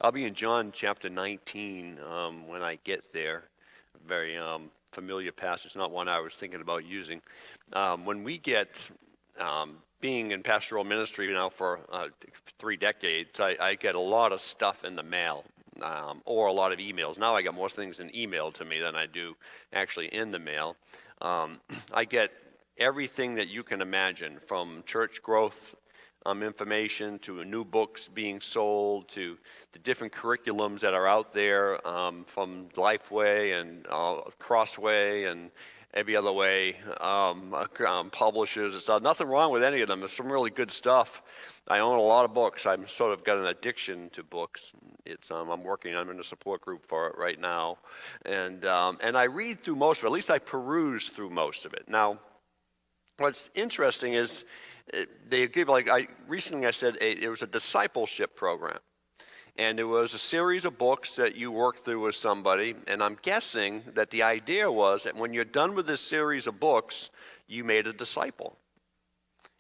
I'll be in John chapter 19 when I get there. Very familiar passage, not one I was thinking about using. When we get, being in pastoral ministry now for 3 decades, I get a lot of stuff in the mail or a lot of emails. Now I get more things in email to me than I do actually in the mail. I get everything that you can imagine, from church growth information to new books being sold to the different curriculums that are out there from Lifeway and Crossway and every other way publishers and stuff. Nothing wrong with any of them. There's some really good stuff. I own a lot of books. I've sort of got an addiction to books. It's I'm in a support group for it right now, and I read through most of it. At least I peruse through most of it. Now, what's interesting is they give, recently I said it was a discipleship program. And it was a series of books that you worked through with somebody. And I'm guessing that the idea was that when you're done with this series of books, you made a disciple.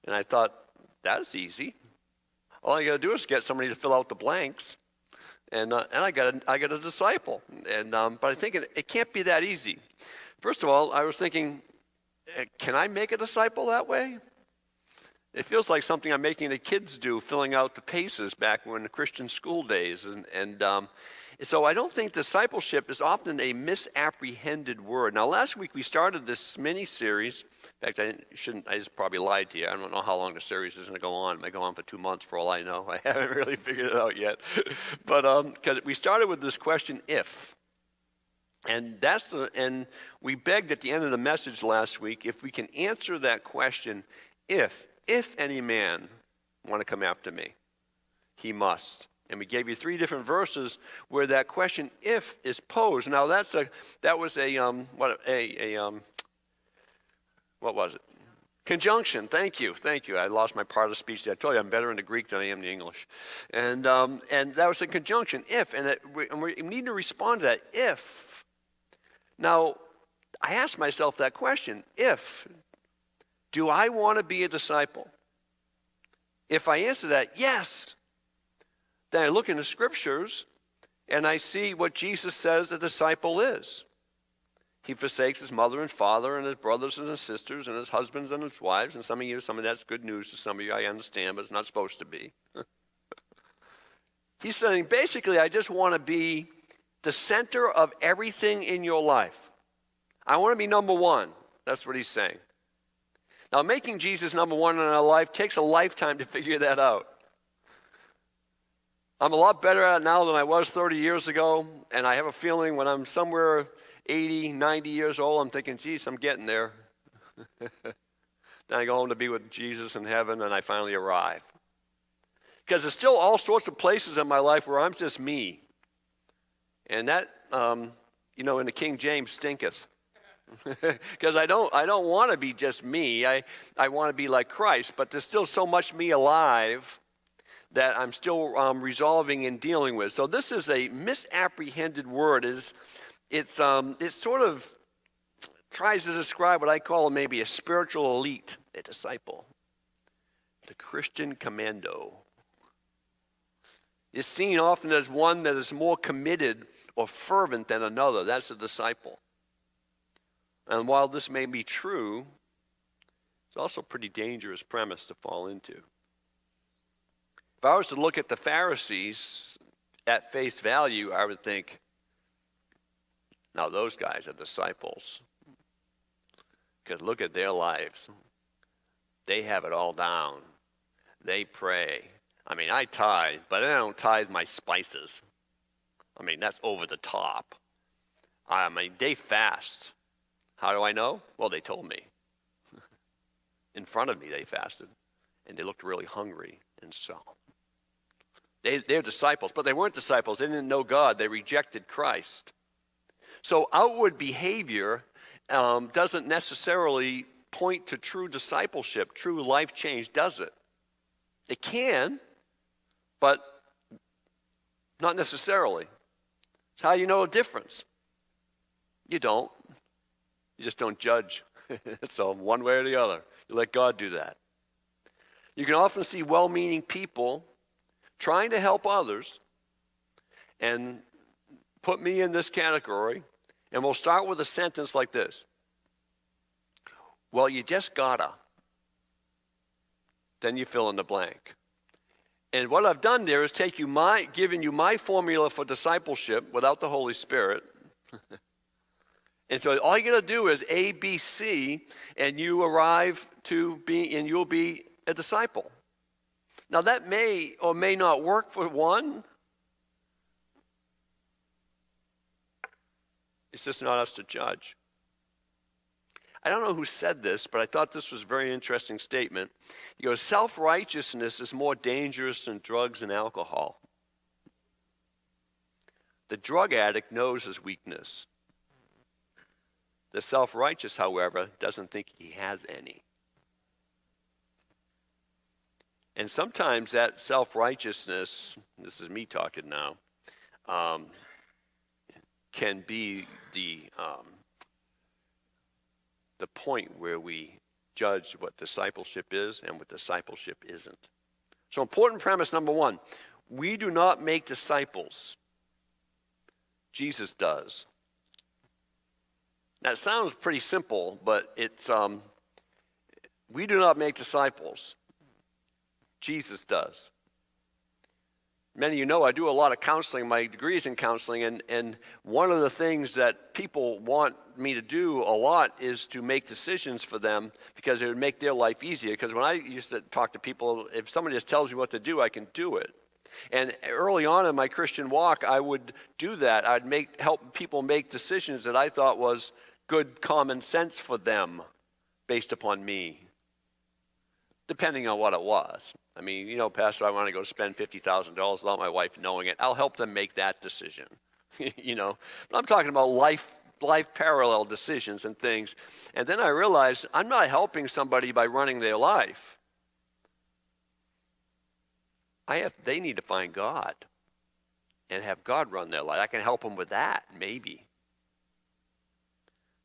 And I thought, that's easy. All you got to do is get somebody to fill out the blanks. And I got a disciple. And but I think it can't be that easy. First of all, I was thinking, can I make a disciple that way? It feels like something I'm making the kids do, filling out the paces back when the Christian school days. And so I don't think discipleship is often a misapprehended word. Now, last week we started this mini-series. In fact, I just probably lied to you. I don't know how long the series is going to go on. It might go on for 2 months for all I know. I haven't really figured it out yet. But because we started with this question, if. And and we begged at the end of the message last week if we can answer that question, if any man want to come after me, he must. And we gave you 3 different verses where that question "if" is posed. Now what was it? Conjunction. Thank you. I lost my part of speech there. I told you I'm better in the Greek than I am in the English. And that was a conjunction, if, and we need to respond to that, if. Now, I asked myself that question, if. Do I want to be a disciple? If I answer that, yes, then I look in the scriptures and I see what Jesus says a disciple is. He forsakes his mother and father and his brothers and his sisters and his husbands and his wives. And some of that's good news to some of you, I understand, but it's not supposed to be. He's saying, basically, I just want to be the center of everything in your life. I want to be number one. That's what he's saying. Now, making Jesus number one in our life takes a lifetime to figure that out. I'm a lot better at it now than I was 30 years ago, and I have a feeling when I'm somewhere 80, 90 years old, I'm thinking, geez, I'm getting there. Then I go home to be with Jesus in heaven, and I finally arrive. Because there's still all sorts of places in my life where I'm just me. And that, in the King James, stinketh. Because I don't want to be just me. I want to be like Christ, but there's still so much me alive that I'm still resolving and dealing with. So this is a misapprehended word. It sort of tries to describe what I call maybe a spiritual elite, a disciple, the Christian commando. It's seen often as one that is more committed or fervent than another. That's a disciple. And while this may be true, it's also a pretty dangerous premise to fall into. If I was to look at the Pharisees at face value, I would think, now those guys are disciples. Because look at their lives. They have it all down. They pray. I tithe, but I don't tithe my spices. That's over the top. They fast. How do I know? Well, they told me. In front of me, they fasted, and they looked really hungry, and so. They're disciples, but they weren't disciples. They didn't know God. They rejected Christ. So outward behavior doesn't necessarily point to true discipleship, true life change, does it? It can, but not necessarily. It's how you know the difference. You don't. You just don't judge. So one way or the other. You let God do that. You can often see well-meaning people trying to help others, and put me in this category, and we'll start with a sentence like this. Well, you just gotta. Then you fill in the blank. And what I've done there is given you my formula for discipleship without the Holy Spirit. And so all you got to do is A, B, C, and you arrive and you'll be a disciple. Now that may or may not work for one. It's just not us to judge. I don't know who said this, but I thought this was a very interesting statement. He goes, self-righteousness is more dangerous than drugs and alcohol. The drug addict knows his weakness. The self-righteous, however, doesn't think he has any. And sometimes that self-righteousness, this is me talking now, can be the point where we judge what discipleship is and what discipleship isn't. So important premise number one, we do not make disciples. Jesus does. That sounds pretty simple, but it's we do not make disciples. Jesus does. Many of you know I do a lot of counseling. My degree is in counseling, and one of the things that people want me to do a lot is to make decisions for them because it would make their life easier. Because when I used to talk to people, if somebody just tells me what to do, I can do it. And early on in my Christian walk, I would do that. I'd help people make decisions that I thought was good common sense for them based upon me, depending on what it was. I mean, you know, Pastor, I want to go spend $50,000 without my wife knowing it. I'll help them make that decision, you know. But I'm talking about life parallel decisions and things. And then I realized I'm not helping somebody by running their life. They need to find God and have God run their life. I can help them with that, maybe.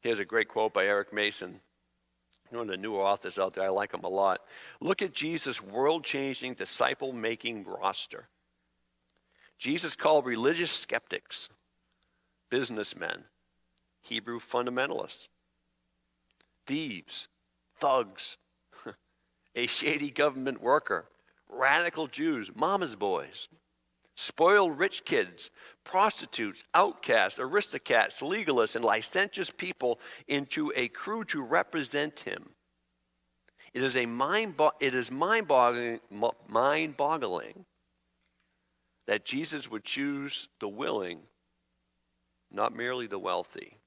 Here's a great quote by Eric Mason. One of the newer authors out there, I like him a lot. Look at Jesus' world-changing, disciple-making roster. Jesus called religious skeptics, businessmen, Hebrew fundamentalists, thieves, thugs, a shady government worker, radical Jews, mama's boys, spoiled rich kids, prostitutes, outcasts, aristocrats, legalists, and licentious people into a crew to represent him. It is mind-boggling that Jesus would choose the willing, not merely the wealthy.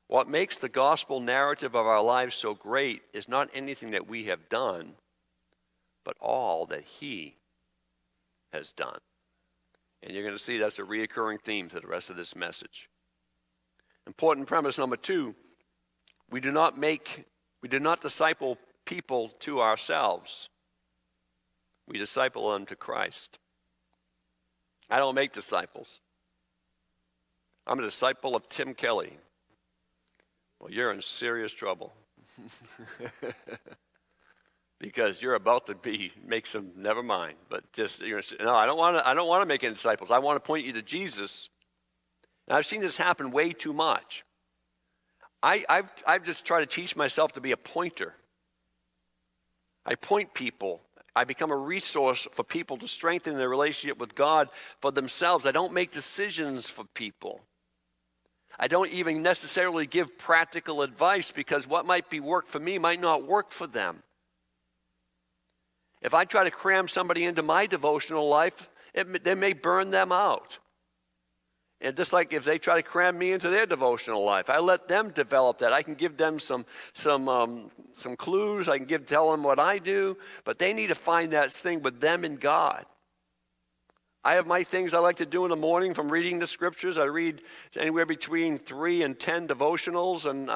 What makes the gospel narrative of our lives so great is not anything that we have done, but all that he has done. And you're going to see that's a reoccurring theme to the rest of this message. Important premise number two, we do not disciple people to ourselves. We disciple them to Christ. I don't make disciples. I'm a disciple of Tim Kelley. Well, you're in serious trouble. Because you're about to make some, never mind. But just, you're gonna say, no, I don't want to make any disciples. I want to point you to Jesus. And I've seen this happen way too much. I've just tried to teach myself to be a pointer. I point people. I become a resource for people to strengthen their relationship with God for themselves. I don't make decisions for people. I don't even necessarily give practical advice because what might be work for me might not work for them. If I try to cram somebody into my devotional life, they may burn them out. And just like if they try to cram me into their devotional life, I let them develop that. I can give them some clues. I can tell them what I do, but they need to find that thing with them and God. I have my things I like to do in the morning from reading the scriptures. I read anywhere between 3 and 10 devotionals, and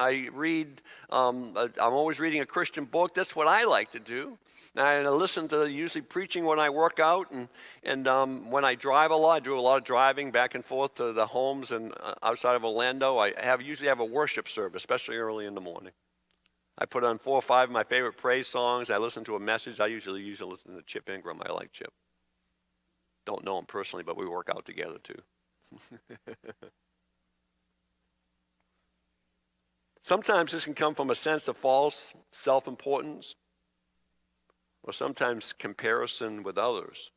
I'm always reading a Christian book. That's what I like to do. And I listen to usually preaching when I work out, and when I drive a lot, I do a lot of driving back and forth to the homes and outside of Orlando. I usually have a worship service, especially early in the morning. I put on 4 or 5 of my favorite praise songs. I listen to a message. I usually listen to Chip Ingram. I like Chip. Don't know him personally, but we work out together too. Sometimes this can come from a sense of false self-importance, or sometimes comparison with others.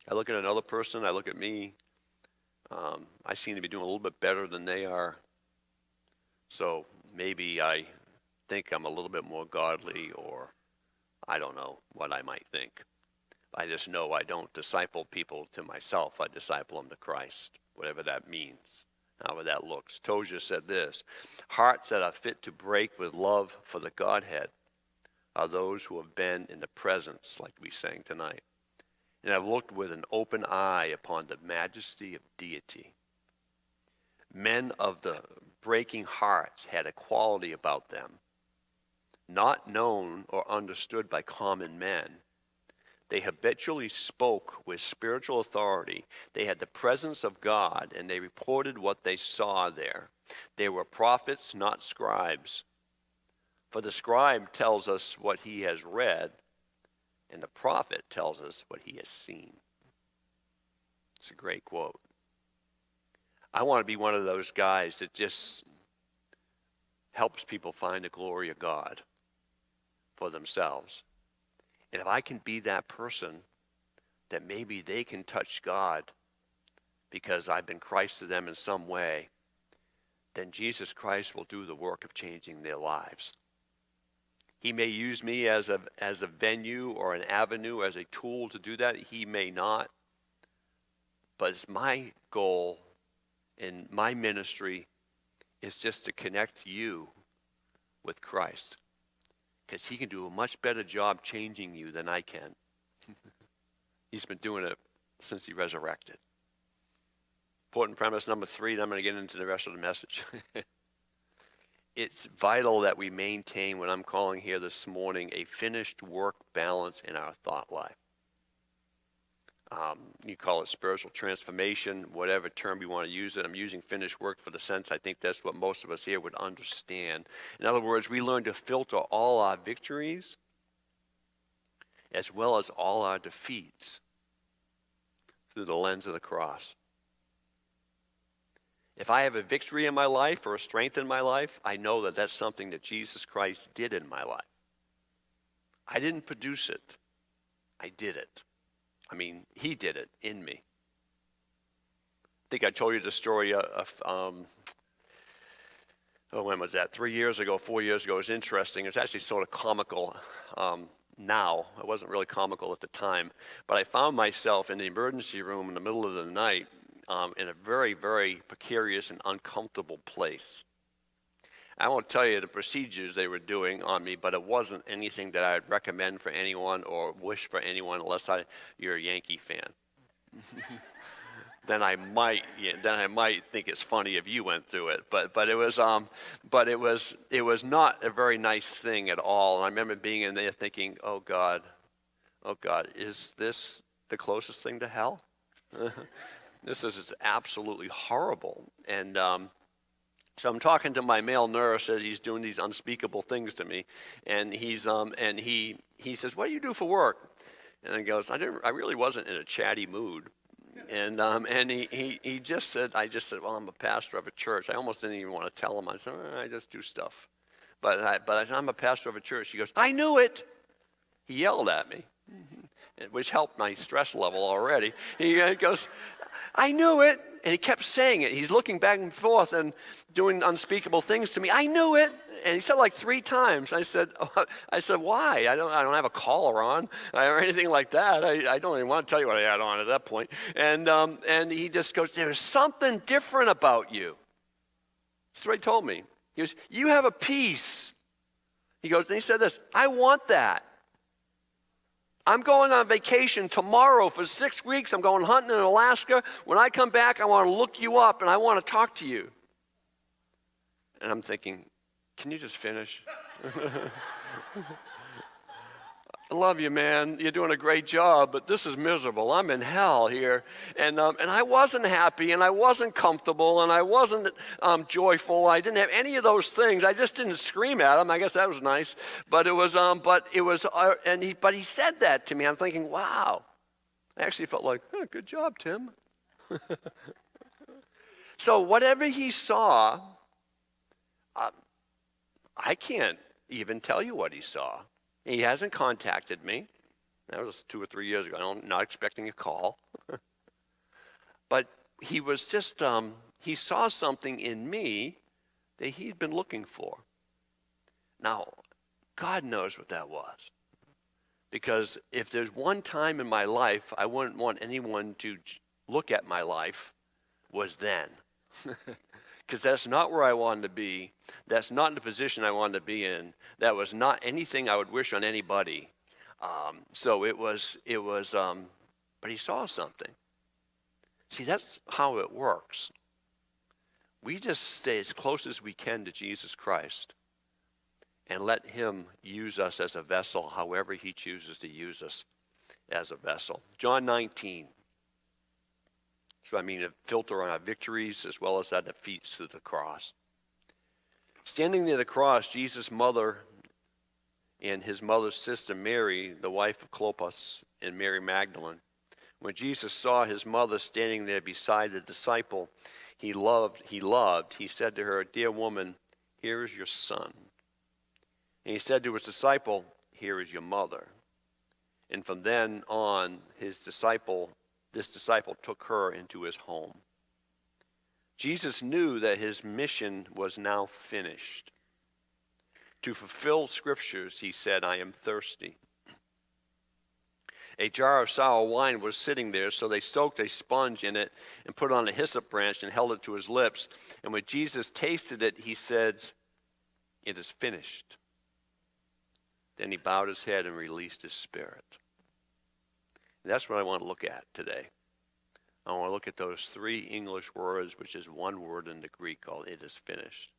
I look at another person, I look at me, I seem to be doing a little bit better than they are. So maybe I think I'm a little bit more godly, or I don't know what I might think. I just know I don't disciple people to myself. I disciple them to Christ, whatever that means, however that looks. Tozer said this: hearts that are fit to break with love for the Godhead are those who have been in the presence, like we sang tonight, and have looked with an open eye upon the majesty of deity. Men of the breaking hearts had a quality about them, not known or understood by common men. They habitually spoke with spiritual authority. They had the presence of God, and they reported what they saw there. They were prophets, not scribes. For the scribe tells us what he has read, and the prophet tells us what he has seen. It's a great quote. I want to be one of those guys that just helps people find the glory of God for themselves. And if I can be that person, that maybe they can touch God because I've been Christ to them in some way, then Jesus Christ will do the work of changing their lives. He may use me as a venue or an avenue, as a tool to do that. He may not. But it's my goal in my ministry is just to connect you with Christ, because he can do a much better job changing you than I can. He's been doing it since he resurrected. Important premise number 3, then I'm going to get into the rest of the message. It's vital that we maintain what I'm calling here this morning a finished work balance in our thought life. You call it spiritual transformation, whatever term you want to use it. I'm using finished work for the sense I think that's what most of us here would understand. In other words, we learn to filter all our victories as well as all our defeats through the lens of the cross. If I have a victory in my life or a strength in my life, I know that that's something that Jesus Christ did in my life. I didn't produce it. I did it. I mean, he did it in me. I think I told you the story when was that? 3 years ago, 4 years ago. It was interesting. It's actually sort of comical now. It wasn't really comical at the time. But I found myself in the emergency room in the middle of the night in a very, very precarious and uncomfortable place. I won't tell you the procedures they were doing on me, but it wasn't anything that I'd recommend for anyone or wish for anyone unless you're a Yankee fan. Then I might think it's funny if you went through it. But it was not a very nice thing at all. And I remember being in there thinking, oh God, is this the closest thing to hell? This is absolutely horrible. And so I'm talking to my male nurse as he's doing these unspeakable things to me, and he says, "What do you do for work?" And I goes, "I really wasn't in a chatty mood." And he just said, I just said, "Well, I'm a pastor of a church." I almost didn't even want to tell him. I said, "I just do stuff." But I said, "I'm a pastor of a church." He goes, "I knew it." He yelled at me, which helped my stress level already. He goes, "I knew it." And he kept saying it. He's looking back and forth and doing unspeakable things to me. "I knew it." And he said like 3 times. I said, "Why? I don't have a collar on or anything like that. I don't even want to tell you what I had on at that point." And he just goes, "There's something different about you." That's what he told me. He goes, "You have a peace." He goes, and he said this, "I want that. I'm going on vacation tomorrow for 6 weeks. I'm going hunting in Alaska. When I come back, I want to look you up and I want to talk to you." And I'm thinking, can you just finish? "I love you, man. You're doing a great job, but this is miserable. I'm in hell here." And I wasn't happy, and I wasn't comfortable, and I wasn't joyful. I didn't have any of those things. I just didn't scream at him. I guess that was nice. But he said that to me. I'm thinking, wow. I actually felt like, good job, Tim. So whatever he saw, I can't even tell you what he saw. He hasn't contacted me. That was 2 or 3 years ago. I'm not expecting a call. But he was just, he saw something in me that he'd been looking for. Now, God knows what that was. Because if there's one time in my life I wouldn't want anyone to look at my life, was then. Because that's not where I wanted to be. That's not the position I wanted to be in. That was not anything I would wish on anybody. So it was, but he saw something. See, that's how it works. We just stay as close as we can to Jesus Christ and let him use us as a vessel, however he chooses to use us as a vessel. John 19. So I mean, a filter on our victories as well as our defeats through the cross. Standing near the cross, Jesus' mother and his mother's sister Mary, the wife of Clopas, and Mary Magdalene. When Jesus saw his mother standing there beside the disciple he loved, he said to her, "Dear woman, here is your son." And he said to his disciple, "Here is your mother." And from then on, this disciple took her into his home. Jesus knew that his mission was now finished. To fulfill scriptures, he said, "I am thirsty." A jar of sour wine was sitting there, so they soaked a sponge in it and put it on a hyssop branch and held it to his lips. And when Jesus tasted it, he said, "It is finished." Then he bowed his head and released his spirit. And that's what I want to look at today. I want to look at those 3 English words, which is one word in the Greek called "it is finished."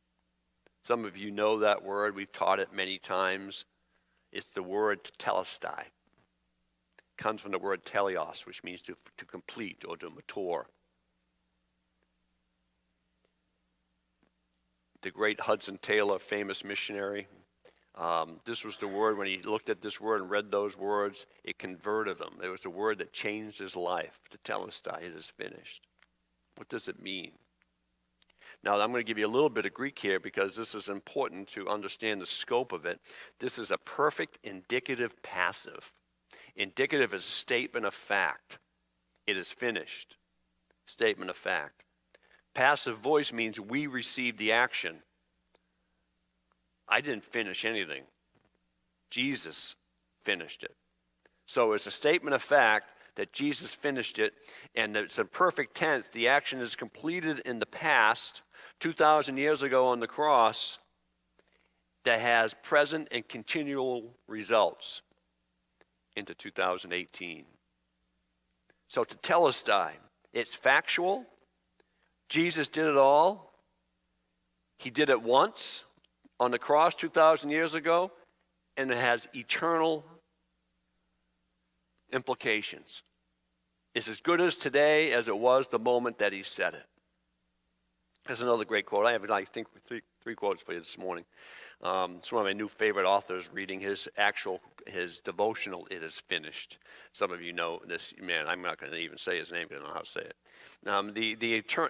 Some of you know that word. We've taught it many times. It's the word tetelestai. It comes from the word teleos, which means to complete or to mature. The great Hudson Taylor, famous missionary, this was the word, when he looked at this word and read those words, it converted him. It was the word that changed his life. Tetelestai, it is finished. What does it mean? Now, I'm going to give you a little bit of Greek here because this is important to understand the scope of it. This is a perfect indicative passive. Indicative is a statement of fact. It is finished. Statement of fact. Passive voice means we received the action. I didn't finish anything. Jesus finished it. So it's a statement of fact that Jesus finished it, and it's a perfect tense. The action is completed in the past, 2,000 years ago on the cross, that has present and continual results into 2018. So tetelestai, it's factual. Jesus did it all. He did it once on the cross 2,000 years ago, and it has eternal implications. It's as good as today as it was the moment that he said it. There's another great quote. I have, I think, three quotes for you this morning. It's one of my new favorite authors, reading his devotional, "It Is Finished." Some of you know this man. I'm not going to even say his name because I don't know how to say it.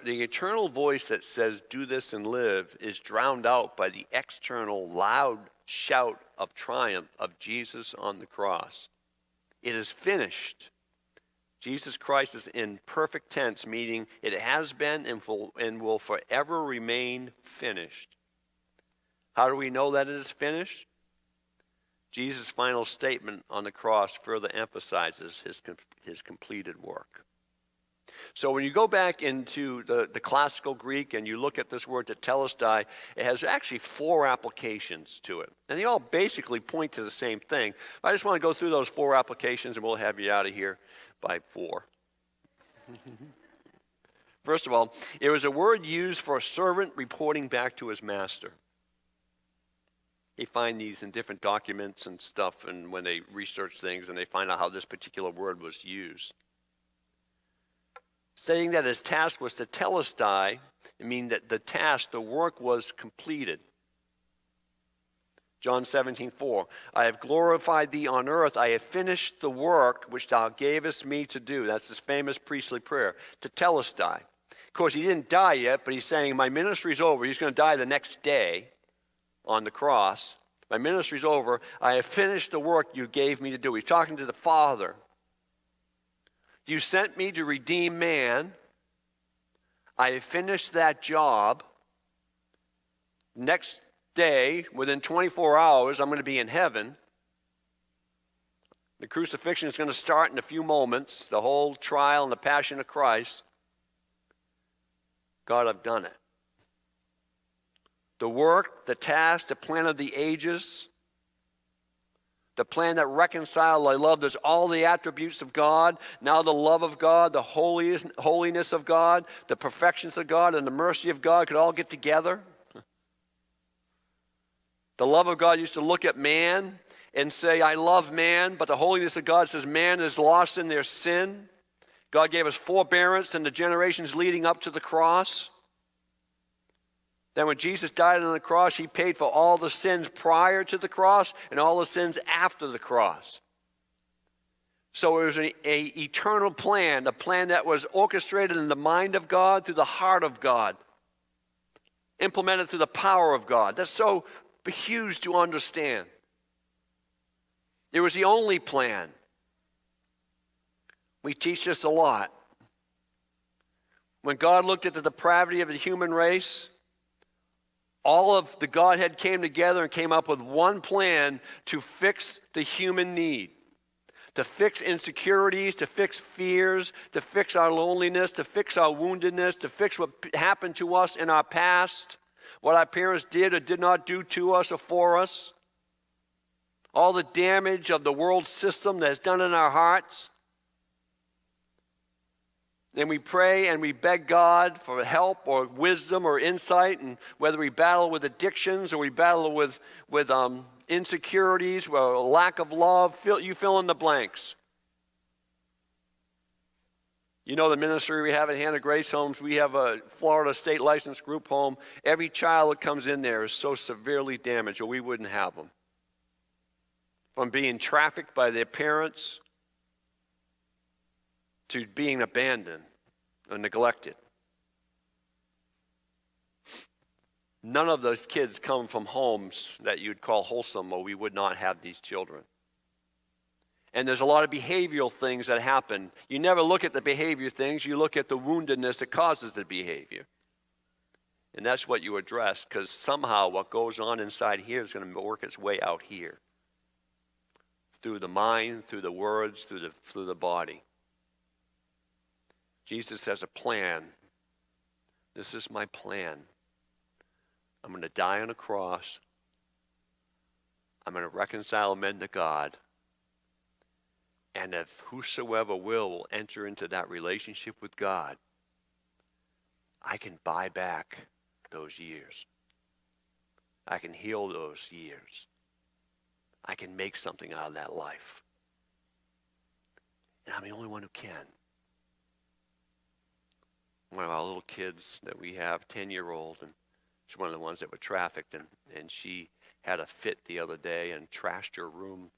The eternal voice that says, "Do this and live," is drowned out by the external loud shout of triumph of Jesus on the cross. It is finished. Jesus Christ is in perfect tense, meaning it has been and will forever remain finished. How do we know that it is finished? Jesus' final statement on the cross further emphasizes his completed work. So when you go back into the classical Greek and you look at this word tetelestai, it has actually 4 applications to it. And they all basically point to the same thing. I just want to go through those 4 applications and we'll have you out of here by 4. First of all, it was a word used for a servant reporting back to his master. They find these in different documents and stuff, and when they research things and they find out how this particular word was used. Saying that his task was tetelestai, it means that the work was completed. John 17:4. I have glorified thee on earth. I have finished the work which thou gavest me to do. That's his famous priestly prayer, tetelestai. Of course, he didn't die yet, but he's saying, my ministry's over. He's going to die the next day on the cross. My ministry's over. I have finished the work you gave me to do. He's talking to the Father. You sent me to redeem man. I have finished that job. Next day, within 24 hours, I'm going to be in heaven. The crucifixion is going to start in a few moments, the whole trial and the passion of Christ. God, I've done it. The work, the task, the plan of the ages, the plan that reconciled, I love, there's all the attributes of God, now the love of God, the holiness of God, the perfections of God, and the mercy of God could all get together. The love of God used to look at man and say, I love man, but the holiness of God says man is lost in their sin. God gave us forbearance in the generations leading up to the cross. Then when Jesus died on the cross, he paid for all the sins prior to the cross and all the sins after the cross. So it was an eternal plan, a plan that was orchestrated in the mind of God through the heart of God, implemented through the power of God. That's so huge to understand. It was the only plan. We teach this a lot. When God looked at the depravity of the human race, all of the Godhead came together and came up with one plan to fix the human need, to fix insecurities, to fix fears, to fix our loneliness, to fix our woundedness, to fix what happened to us in our past, what our parents did or did not do to us or for us, all the damage of the world system that's done in our hearts. And we pray and we beg God for help or wisdom or insight, and whether we battle with addictions or we battle with insecurities or lack of love, you fill in the blanks. You know the ministry we have at Hannah Grace Homes, we have a Florida state licensed group home. Every child that comes in there is so severely damaged or we wouldn't have them. From being trafficked by their parents to being abandoned or neglected. None of those kids come from homes that you'd call wholesome, or we would not have these children. And there's a lot of behavioral things that happen. You never look at the behavior things, you look at the woundedness that causes the behavior. And that's what you address, because somehow what goes on inside here is going to work its way out here. Through the mind, through the words, through the body. Jesus has a plan. This is my plan. I'm going to die on a cross. I'm going to reconcile men to God. And if whosoever will enter into that relationship with God, I can buy back those years. I can heal those years. I can make something out of that life. And I'm the only one who can. One of our little kids that we have, 10-year-old, and she's one of the ones that were trafficked, and she had a fit the other day and trashed her room,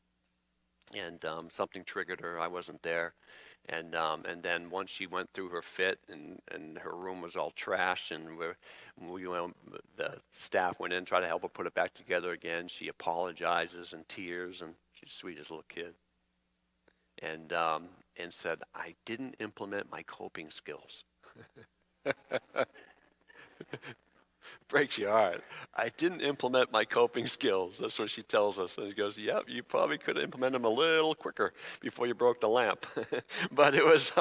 and something triggered her. I wasn't there. And then once she went through her fit and her room was all trashed, and the staff went in, tried to help her put it back together again. She apologizes in tears, and she's the sweetest little kid. And said, I didn't implement my coping skills. Breaks your heart. I didn't implement my coping skills. That's what she tells us. And she goes, yep, you probably could have implemented them a little quicker before you broke the lamp. But it was,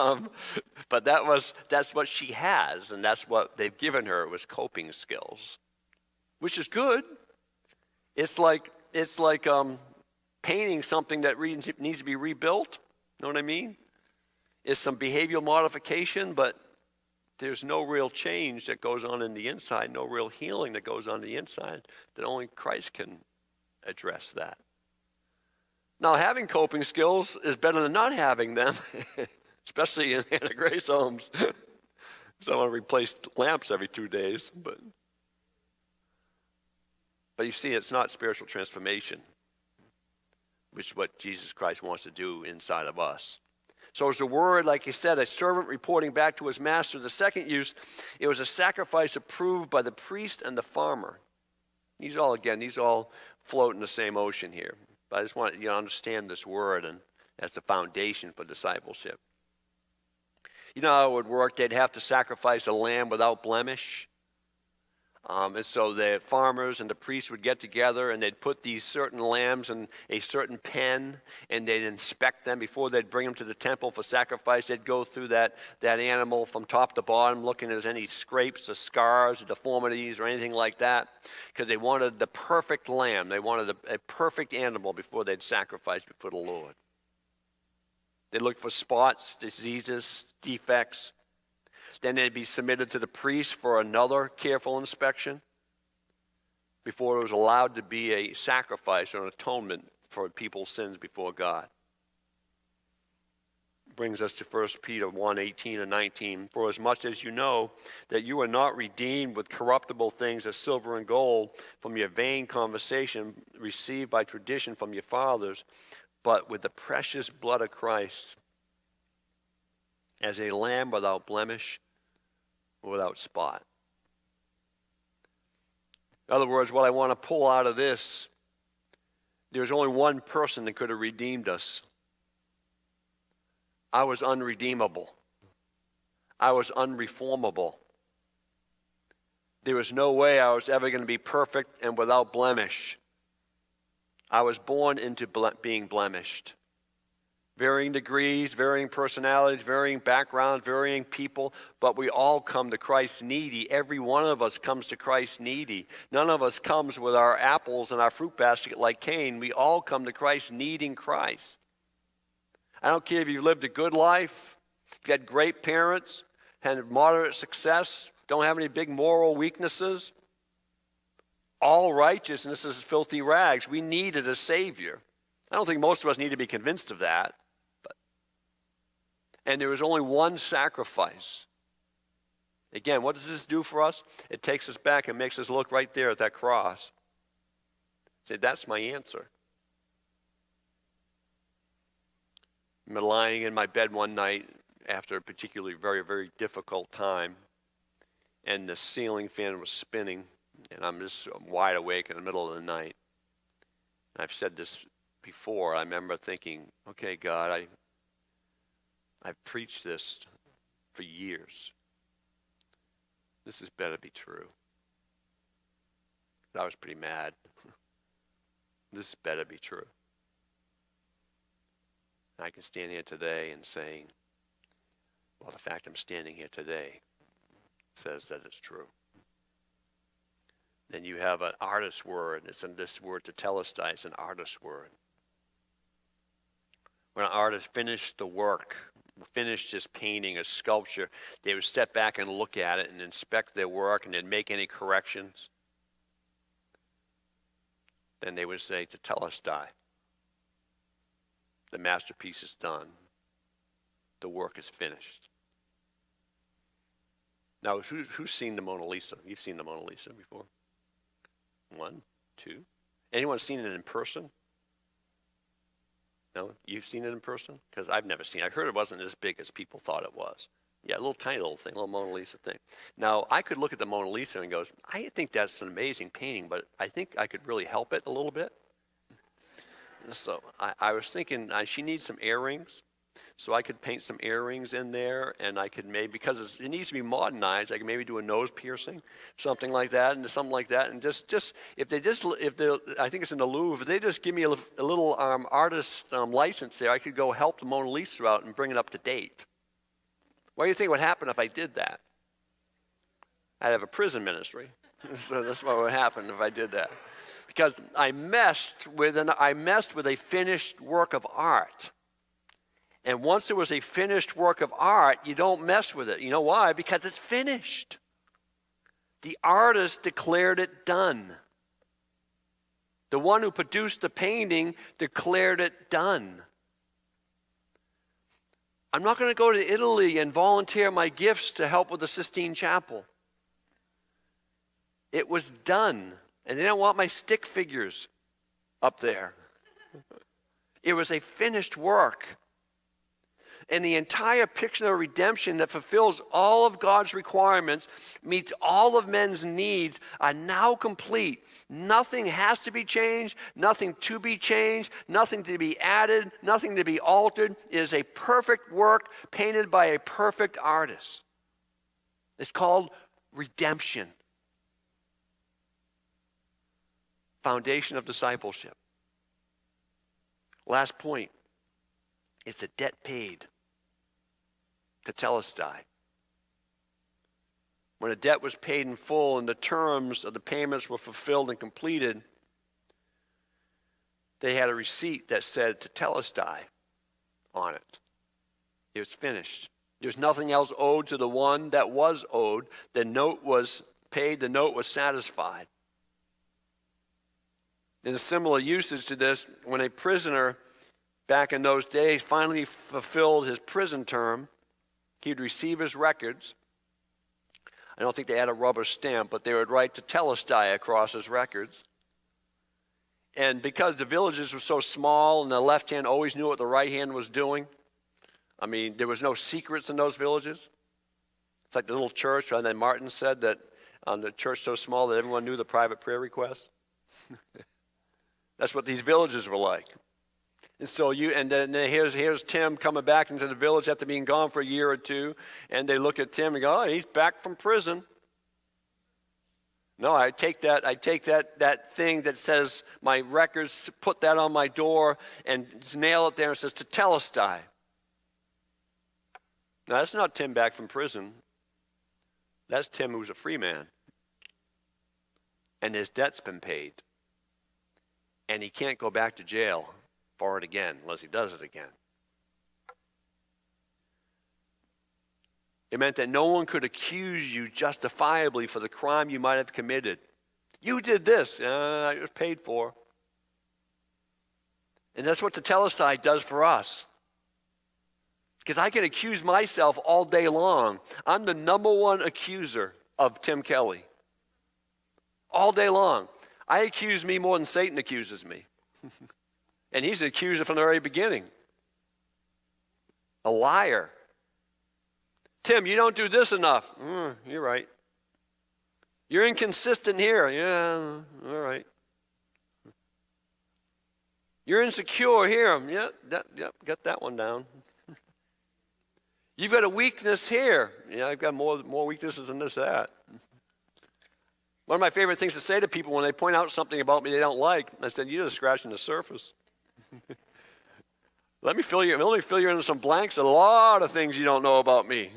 that's what she has, and that's what they've given her, was coping skills, which is good. It's like painting something that needs to be rebuilt. Know what I mean? It's some behavioral modification, but there's no real change that goes on in the inside, no real healing that goes on the inside, that only Christ can address that. Now, having coping skills is better than not having them, especially in Hannah Grace Homes. Someone replaced lamps every 2 days, but But you see, it's not spiritual transformation, which is what Jesus Christ wants to do inside of us. So it's a word, like he said, a servant reporting back to his master. The second use, it was a sacrifice approved by the priest and the farmer. These all float in the same ocean here. But I just want you to understand this word and as the foundation for discipleship. You know how it would work? They'd have to sacrifice a lamb without blemish. And so the farmers and the priests would get together and they'd put these certain lambs in a certain pen and they'd inspect them before they'd bring them to the temple for sacrifice. They'd go through that animal from top to bottom, looking if there's any scrapes or scars or deformities or anything like that, because they wanted the perfect lamb. They wanted a perfect animal before they'd sacrifice before the Lord. They looked for spots, diseases, defects. Then they'd be submitted to the priest for another careful inspection before it was allowed to be a sacrifice or an atonement for people's sins before God. Brings us to 1 Peter 1:18 and 19. For as much as you know that you are not redeemed with corruptible things as silver and gold from your vain conversation received by tradition from your fathers, but with the precious blood of Christ, as a lamb without blemish, without spot. In other words, what I want to pull out of this, there's only one person that could have redeemed us. I was unredeemable. I was unreformable. There was no way I was ever going to be perfect and without blemish. I was born into being blemished. Varying degrees, varying personalities, varying backgrounds, varying people, but we all come to Christ needy. Every one of us comes to Christ needy. None of us comes with our apples and our fruit basket like Cain. We all come to Christ needing Christ. I don't care if you've lived a good life, if you had great parents, had moderate success, don't have any big moral weaknesses. All righteousness is filthy rags. We needed a Savior. I don't think most of us need to be convinced of that. And there was only one sacrifice. Again, what does this do for us? It takes us back and makes us look right there at that cross. Say, that's my answer. I remember lying in my bed one night after a particularly very, very difficult time, and the ceiling fan was spinning, and I'm just wide awake in the middle of the night. And I've said this before. I remember thinking, okay, God, I've preached this for years. This has better be true. I was pretty mad. This better be true. And I can stand here today and saying, well, the fact I'm standing here today says that it's true. Then you have an artist's word. It's in this word, tetelestai. It's an artist's word. When an artist finished the work, finished his painting, a sculpture, they would step back and look at it and inspect their work and then make any corrections. Then they would say, tetelestai. The masterpiece is done. The work is finished. Now, who's seen the Mona Lisa? You've seen the Mona Lisa before? 1, 2. Anyone seen it in person? No? You've seen it in person? Because I've never seen it. I heard it wasn't as big as people thought it was. Yeah, a little tiny little thing, a little Mona Lisa thing. Now, I could look at the Mona Lisa and go, I think that's an amazing painting, but I think I could really help it a little bit. So I was thinking she needs some earrings. So I could paint some earrings in there, and I could maybe, because it needs to be modernized, I could maybe do a nose piercing, something like that, and just if they I think it's in the Louvre, if they just give me a little artist license there, I could go help the Mona Lisa out and bring it up to date. What do you think would happen if I did that? I'd have a prison ministry. So that's what would happen if I did that, because I messed with a finished work of art. And once there was a finished work of art, you don't mess with it. You know why? Because it's finished. The artist declared it done. The one who produced the painting declared it done. I'm not going to go to Italy and volunteer my gifts to help with the Sistine Chapel. It was done. And they didn't want my stick figures up there. It was a finished work. And the entire picture of redemption that fulfills all of God's requirements, meets all of men's needs, are now complete. Nothing has to be changed, nothing to be changed, nothing to be added, nothing to be altered. It is a perfect work painted by a perfect artist. It's called redemption. Foundation of discipleship. Last point. It's a debt paid. Tetelestai. When a debt was paid in full and the terms of the payments were fulfilled and completed, they had a receipt that said Tetelestai on it. It was finished. There was nothing else owed to the one that was owed. The note was paid, the note was satisfied. In a similar usage to this, when a prisoner back in those days finally fulfilled his prison term, he'd receive his records. I don't think they had a rubber stamp, but they would write Tetelestai across his records. And because the villages were so small and the left hand always knew what the right hand was doing, I mean, there was no secrets in those villages. It's like the little church, and then Martin said that the church so small that everyone knew the private prayer requests. That's what these villages were like. And so then here's Tim coming back into the village after being gone for a year or two, and they look at Tim and go, "Oh, he's back from prison." No, I take that thing that says my records, put that on my door, and nail it there and it says Tetelestai. Now that's not Tim back from prison. That's Tim who's a free man, and his debt's been paid. And he can't go back to jail for it again unless he does it again. It meant that no one could accuse you justifiably for the crime you might have committed. You did this, it was paid for. And that's what the Tetelestai does for us. Because I can accuse myself all day long. I'm the number one accuser of Tim Kelley. All day long. I accuse me more than Satan accuses me. And he's an accuser from the very beginning. A liar. Tim, you don't do this enough. You're right. You're inconsistent here. Yeah, all right. You're insecure here. Got that one down. You've got a weakness here. Yeah, I've got more weaknesses than that. One of my favorite things to say to people when they point out something about me they don't like, I said, "You're just scratching the surface." Let me fill you in some blanks. A lot of things you don't know about me.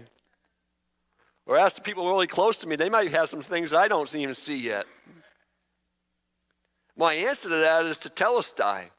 Or ask the people really close to me. They might have some things I don't even see yet. My answer to that is Tetelestai.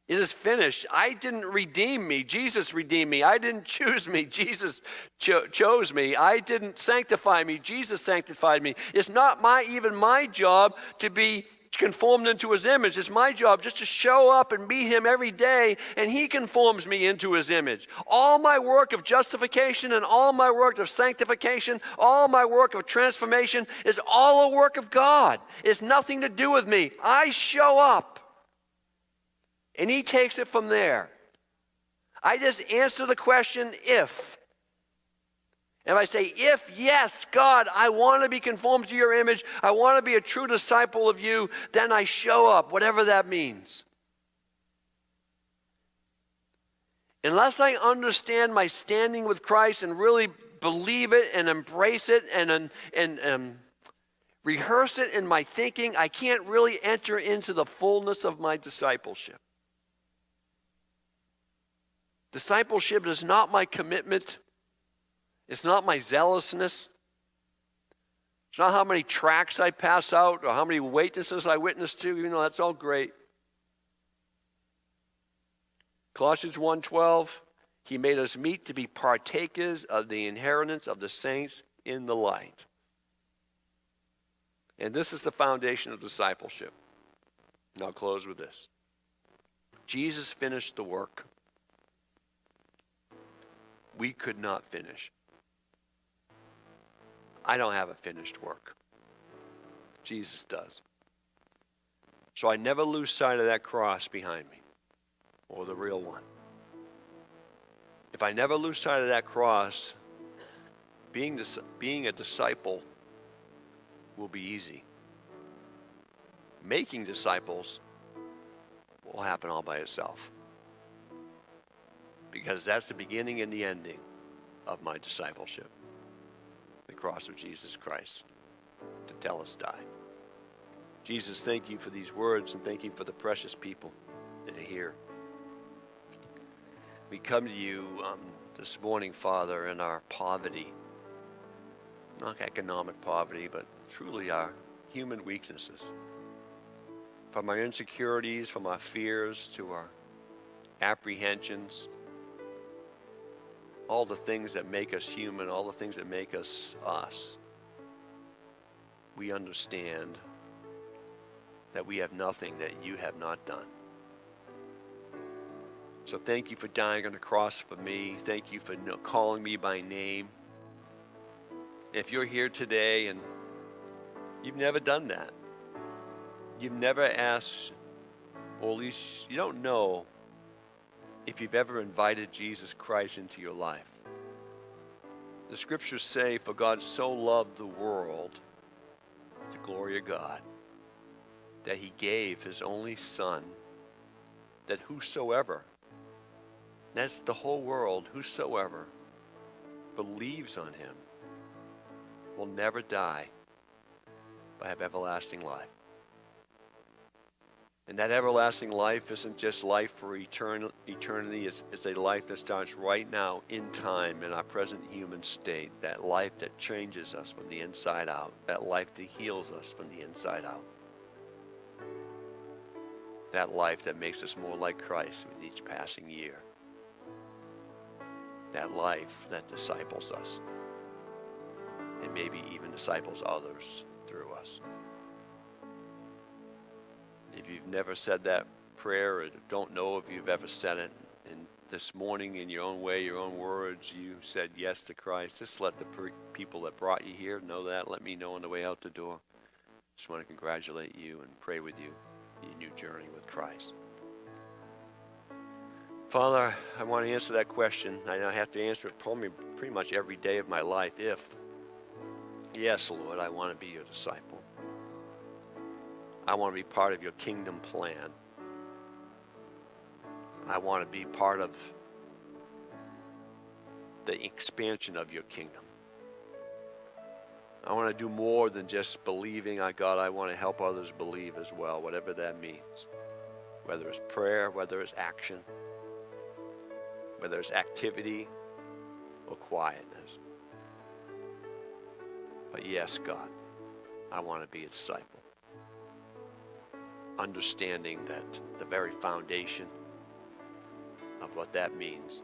It is finished. I didn't redeem me. Jesus redeemed me. I didn't choose me. Jesus chose me. I didn't sanctify me. Jesus sanctified me. It's not even my job to be conformed into his image. It's my job just to show up and meet him every day, and he conforms me into his image. All my work of justification and all my work of sanctification, all my work of transformation is all a work of God. It's nothing to do with me. I show up, and he takes it from there. I just answer the question, if. And if I say, if, yes, God, I want to be conformed to your image, I want to be a true disciple of you, then I show up, whatever that means. Unless I understand my standing with Christ and really believe it and embrace it and rehearse it in my thinking, I can't really enter into the fullness of my discipleship. Discipleship is not my commitment. It's not my zealousness. It's not how many tracts I pass out or how many witnesses I witness to. You know, that's all great. Colossians 1:12, he made us meet to be partakers of the inheritance of the saints in the light. And this is the foundation of discipleship. And I'll close with this. Jesus finished the work we could not finish. I don't have a finished work. Jesus does. So I never lose sight of that cross behind me, or the real one. If I never lose sight of that cross, being a disciple will be easy. Making disciples will happen all by itself. Because that's the beginning and the ending of my discipleship. The cross of Jesus Christ to tell us die. Jesus, thank you for these words, and thank you for the precious people that are here. We come to you this morning, Father, in our poverty. Not economic poverty, but truly our human weaknesses. From our insecurities, from our fears to our apprehensions, all the things that make us human, all the things that make us us, we understand that we have nothing that you have not done. So thank you for dying on the cross for me. Thank you for calling me by name. If you're here today and you've never done that, you've never asked, or at least you don't know if you've ever invited Jesus Christ into your life. The scriptures say, for God so loved the world, the glory of God, that he gave his only Son, that whosoever, that's the whole world, whosoever believes on him will never die, but have everlasting life. And that everlasting life isn't just life for eternity. It's a life that starts right now in time in our present human state. That life that changes us from the inside out. That life that heals us from the inside out. That life that makes us more like Christ with each passing year. That life that disciples us. And maybe even disciples others through us. If you've never said that prayer or don't know if you've ever said it, and this morning in your own way, your own words, you said yes to Christ, just let the people that brought you here know that. Let me know on the way out the door. Just want to congratulate you and pray with you in your new journey with Christ. Father, I want to answer that question. I have to answer it probably pretty much every day of my life. Yes, Lord, I want to be your disciple. I want to be part of your kingdom plan. I want to be part of the expansion of your kingdom. I want to do more than just believing. God, I want to help others believe as well, whatever that means. Whether it's prayer, whether it's action, whether it's activity or quietness. But yes, God, I want to be a disciple. Understanding that the very foundation of what that means,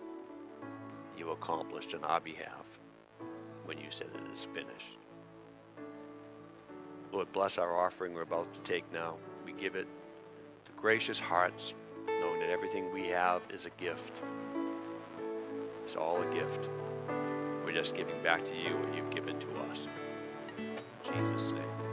you accomplished on our behalf when you said it is finished. Lord, bless our offering we're about to take now. We give it to gracious hearts, knowing that everything we have is a gift. It's all a gift. We're just giving back to you what you've given to us. In Jesus' name.